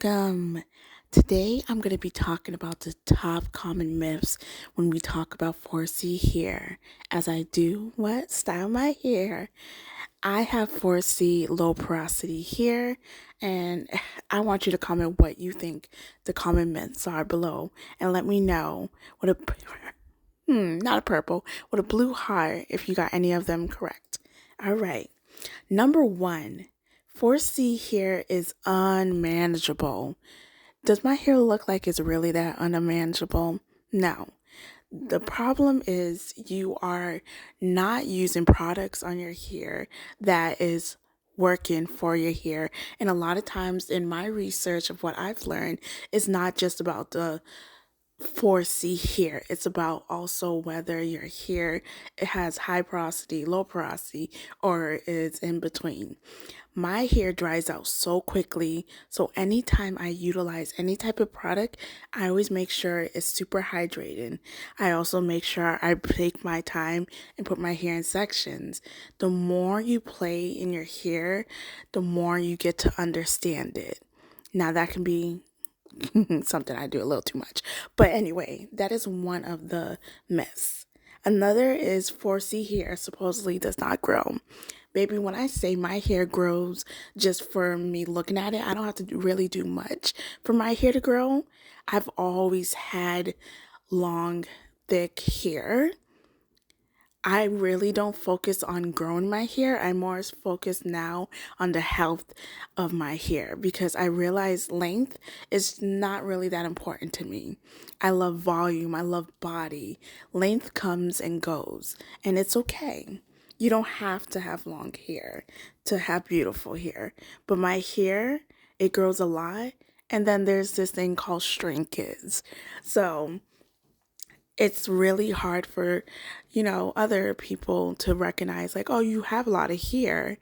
Welcome. Today I'm going to be talking about the top common myths when we talk about 4C hair. As I do what? Style my hair. I have 4C low porosity hair, and I want you to comment what you think the common myths are below and let me know what a not a purple, with a blue heart if you got any of them correct. All right. Number one, 4C hair is unmanageable. Does my hair look like it's really that unmanageable? No. The problem is you are not using products on your hair that is working for your hair. And a lot of times in my research of what I've learned, it's not just about the 4C hair. It's about also whether your hair it has high porosity, low porosity, or is in between. My hair dries out so quickly, so anytime I utilize any type of product, I always make sure it's super hydrated. I also make sure I take my time and put my hair in sections. The more you play in your hair, the more you get to understand it. Now that can be something I do a little too much. But anyway, that is one of the myths. Another is 4C hair supposedly does not grow. Baby, when I say my hair grows just for me looking at it, I don't have to really do much for my hair to grow. I've always had long, thick hair. I really don't focus on growing my hair. I'm more focused now on the health of my hair because I realize length is not really that important to me. I love volume, I love body. Length comes and goes, and it's okay. You don't have to have long hair to have beautiful hair. But my hair, it grows a lot, and then there's this thing called shrinkage. So, it's really hard for, other people to recognize, like, oh, you have a lot of hair,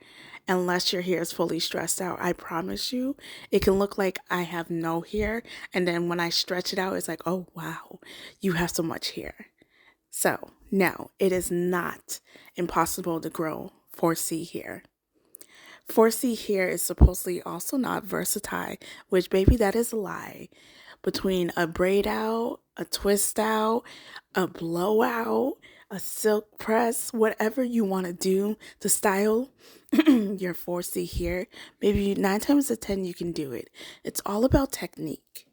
unless your hair is fully stressed out. I promise you, it can look like I have no hair. And then when I stretch it out, it's like, oh, wow, you have so much hair. So, no, it is not impossible to grow 4C hair. 4C hair is supposedly also not versatile, which, baby, that is a lie. Between a braid out, a twist out, a blowout, a silk press, whatever you want to do to style your 4C hair, maybe 9 times out of 10 you can do it. It's all about technique.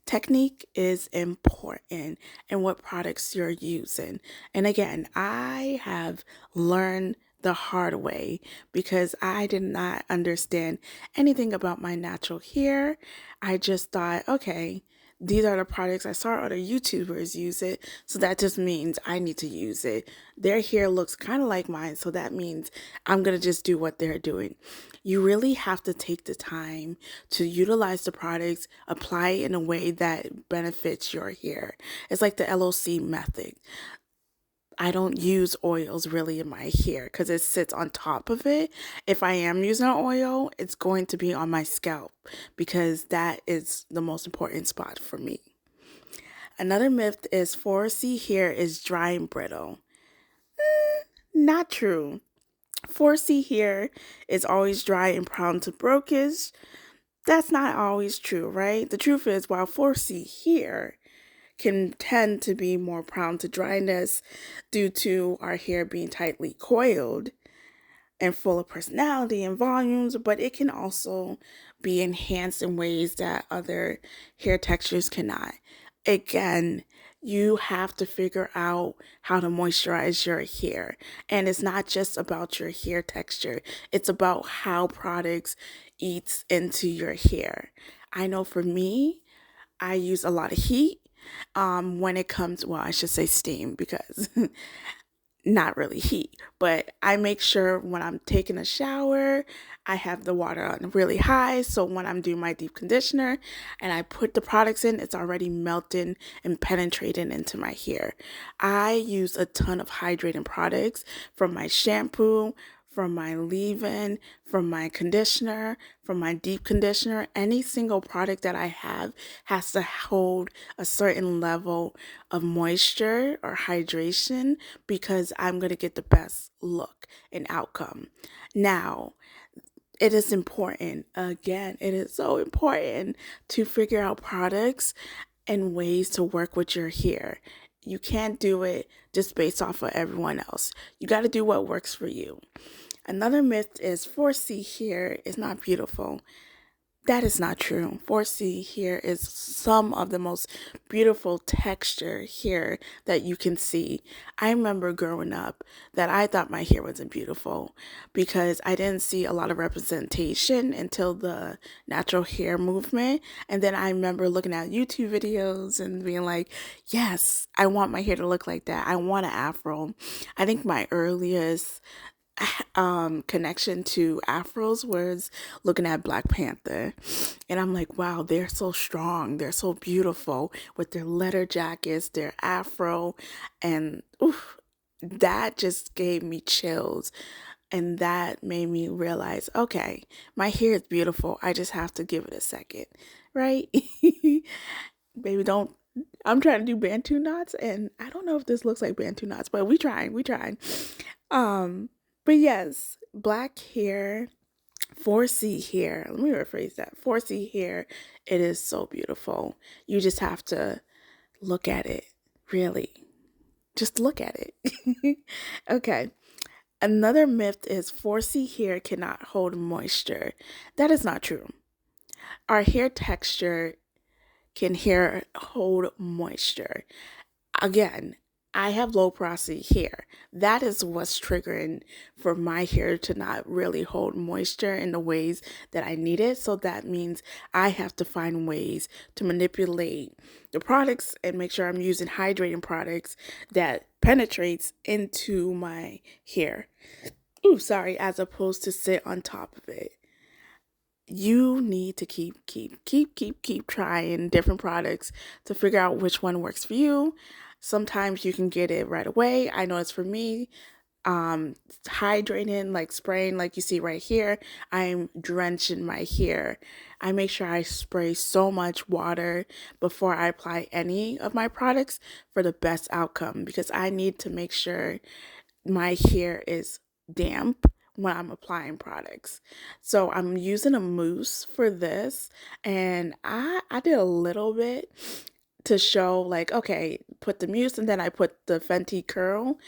Technique is important and what products you're using. And again, I have learned the hard way because I did not understand anything about my natural hair. I just thought, okay, these are the products I saw other YouTubers use it, so that just means I need to use it. Their hair looks kind of like mine, so that means I'm going to just do what they're doing. You really have to take the time to utilize the products, apply it in a way that benefits your hair. It's like the LOC method. I don't use oils really in my hair because it sits on top of it. If I am using an oil, it's going to be on my scalp because that is the most important spot for me. Another myth is 4C hair is dry and brittle. Not true. 4C hair is always dry and prone to breakage. That's not always true, right? The truth is, while 4C hair can tend to be more prone to dryness due to our hair being tightly coiled and full of personality and volumes, but it can also be enhanced in ways that other hair textures cannot. Again, you have to figure out how to moisturize your hair. And it's not just about your hair texture, it's about how products eats into your hair. I know for me, I use a lot of heat when it comes, well, I should say steam because not really heat, but I make sure when I'm taking a shower, I have the water on really high. So when I'm doing my deep conditioner and I put the products in, it's already melting and penetrating into my hair. I use a ton of hydrating products from my shampoo, from my leave-in, from my conditioner, from my deep conditioner. Any single product that I have has to hold a certain level of moisture or hydration because I'm going to get the best look and outcome. Now, it is important. Again, it is so important to figure out products and ways to work with your hair. You can't do it just based off of everyone else. You got to do what works for you. Another myth is 4C hair is not beautiful. That is not true. 4C here is some of the most beautiful texture here that you can see. I remember growing up that I thought my hair wasn't beautiful because I didn't see a lot of representation until the natural hair movement. And then I remember looking at YouTube videos and being like, yes, I want my hair to look like that. I want an afro. I think my earliest connection to afros was looking at Black Panther, and I'm like, wow, they're so strong, they're so beautiful with their leather jackets, their afro, and oof, that just gave me chills. And that made me realize, okay, my hair is beautiful, I just have to give it a second, right? Baby, don't. I'm trying to do Bantu knots, and I don't know if this looks like Bantu knots, but we trying. Um, but yes, black hair, 4C hair. Let me rephrase that. 4C hair, it is so beautiful. You just have to look at it, really. Just look at it. Okay. Another myth is 4C hair cannot hold moisture. That is not true. Our hair texture can hair hold moisture. Again, I have low porosity hair. That is what's triggering for my hair to not really hold moisture in the ways that I need it. So that means I have to find ways to manipulate the products and make sure I'm using hydrating products that penetrates into my hair. Ooh, sorry, as opposed to sit on top of it. You need to keep trying different products to figure out which one works for you. Sometimes you can get it right away. I know it's for me. Hydrating, like spraying, like you see right here, I'm drenching my hair. I make sure I spray so much water before I apply any of my products for the best outcome, because I need to make sure my hair is damp when I'm applying products. So I'm using a mousse for this, and I did a little bit to show, like, okay, put the mousse and then I put the Fenty curl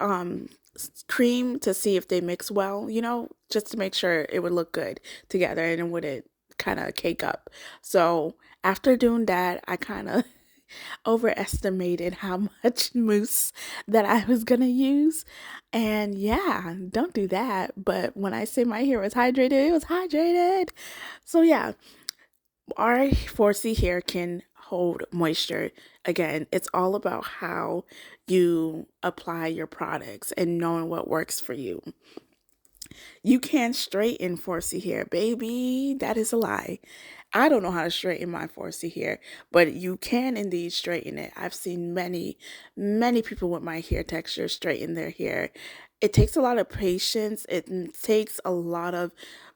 um cream to see if they mix well, just to make sure it would look good together and it wouldn't kind of cake up. So after doing that, I kind of overestimated how much mousse that I was gonna use. And yeah, don't do that. But when I say my hair was hydrated, it was hydrated. So yeah, our 4C hair can hold moisture. Again, it's all about how you apply your products and knowing what works for you. You can't straighten 4C hair, baby. That is a lie. I don't know how to straighten my 4C hair, but you can indeed straighten it. I've seen many people with my hair texture straighten their hair. It takes a lot of patience. It takes a lot of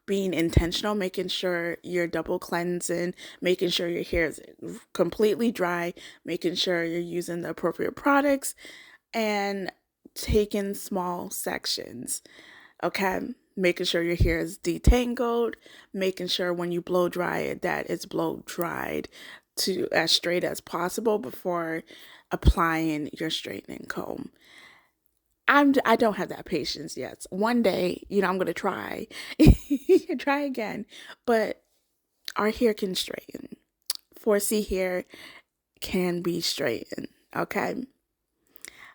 being intentional, making sure you're double cleansing, making sure your hair is completely dry, making sure you're using the appropriate products, and taking small sections. Okay, making sure your hair is detangled, making sure when you blow dry it that it's blow dried to as straight as possible before applying your straightening comb. I don't have that patience yet. One day, I'm gonna try, try again. But our hair can straighten. 4C hair can be straightened. Okay.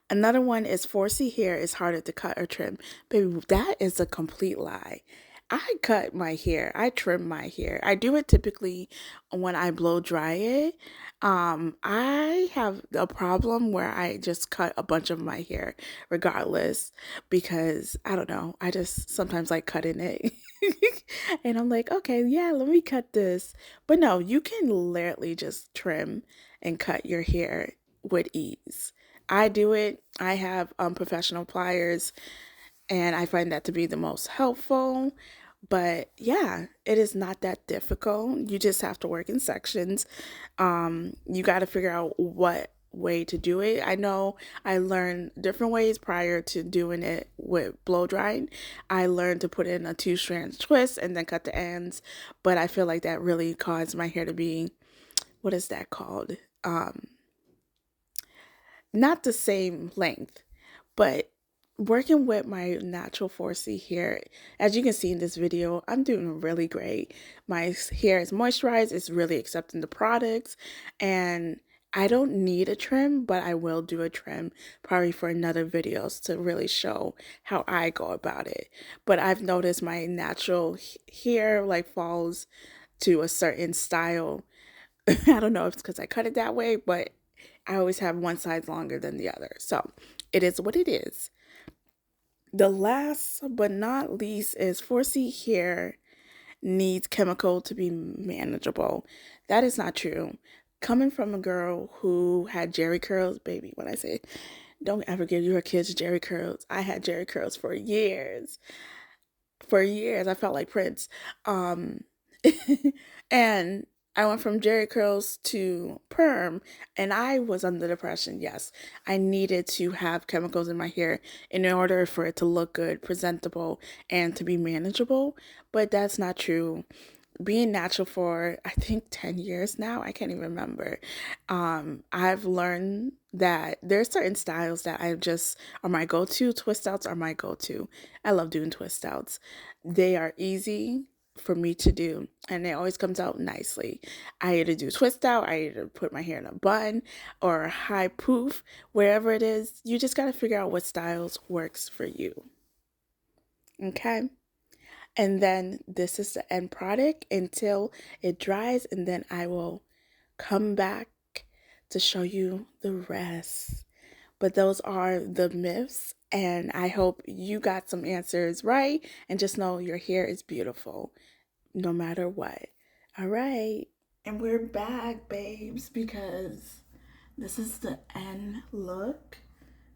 Another one is 4C hair is harder to cut or trim. Baby, that is a complete lie. I cut my hair. I trim my hair. I do it typically when I blow dry it. I have a problem where I just cut a bunch of my hair regardless, because I don't know. I just sometimes like cutting it. And I'm like, okay, yeah, let me cut this. But no, you can literally just trim and cut your hair with ease. I do it. I have professional pliers, and I find that to be the most helpful. But yeah, it is not that difficult. You just have to work in sections. You got to figure out what way to do it. I know I learned different ways prior to doing it with blow drying. I learned to put in a 2-strand twist and then cut the ends, but I feel like that really caused my hair to be, what is that called? Not the same length, but working with my natural 4C hair, as you can see in this video, I'm doing really great. My hair is moisturized, it's really accepting the products, and I don't need a trim, but I will do a trim probably for another videos to really show how I go about it. But I've noticed my natural hair like falls to a certain style. I don't know if it's because I cut it that way, but I always have one side longer than the other. So it is what it is. The last but not least is 4C hair needs chemical to be manageable. That is not true. Coming from a girl who had Jerry curls, baby, when I say don't ever give your kids Jerry curls. I had Jerry curls for years. For years, I felt like Prince. Um, and I went from Jerry curls to perm, and I was under depression. Yes, I needed to have chemicals in my hair in order for it to look good, presentable, and to be manageable. But that's not true. Being natural for I think 10 years now, I can't even remember. I've learned that there's certain styles that I just are my go-to. Twist outs are my go-to. I love doing twist outs. They are easy for me to do, and it always comes out nicely. I either do twist out, I either put my hair in a bun or a high poof, wherever it is. You just got to figure out what styles works for you. Okay? And then this is the end product until it dries, and then I will come back to show you the rest. But those are the myths, and I hope you got some answers right, and just know your hair is beautiful no matter what. All right. And we're back, babes, because this is the end look.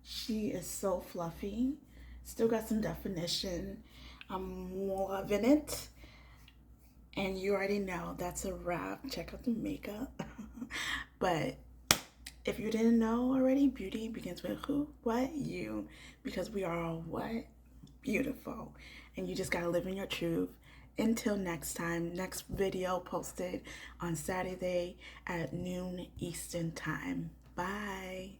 She is so fluffy. Still got some definition. I'm loving it. And you already know that's a wrap. Check out the makeup. But if you didn't know already, beauty begins with who? What? You. Because we are all what? Beautiful. And you just gotta live in your truth. Until next time, next video posted on Saturday at noon Eastern time. Bye.